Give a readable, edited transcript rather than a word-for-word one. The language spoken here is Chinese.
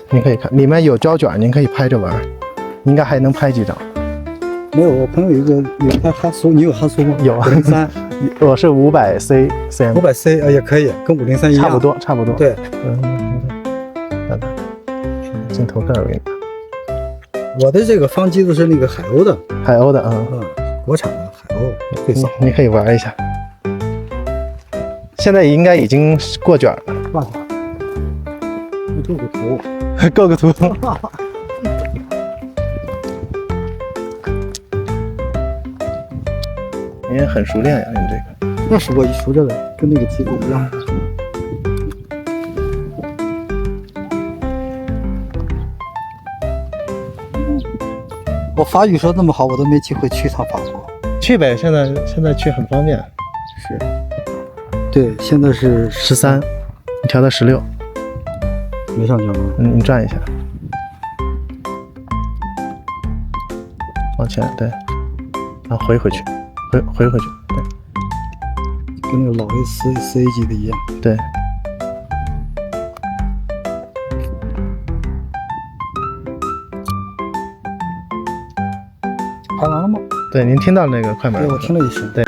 你可以看，里面有胶卷，您可以拍着玩，应该还能拍几张。没有，我朋友有拍哈苏，你有哈苏吗？有503，我是500cm， 500C 也可以，跟503一样，差不多。对，镜头更容易。我的这个方机子是那个海鸥的，国产的海鸥，最早。你可以玩一下。现在应该已经过卷了。挂上，构个图，构个图。你也很熟练呀，你这个。那是我熟着的，跟那个机子一样。我法语说那么好，我都没机会去趟法国。去呗，现在去很方便。是。对，现在是13，你调到16。没上去吗？你转一下，往前，对，然后回去，回去，对，跟那个老 C 级的一样。对。拍完了吗？对，您听到那个快门？对，我听了一声。对。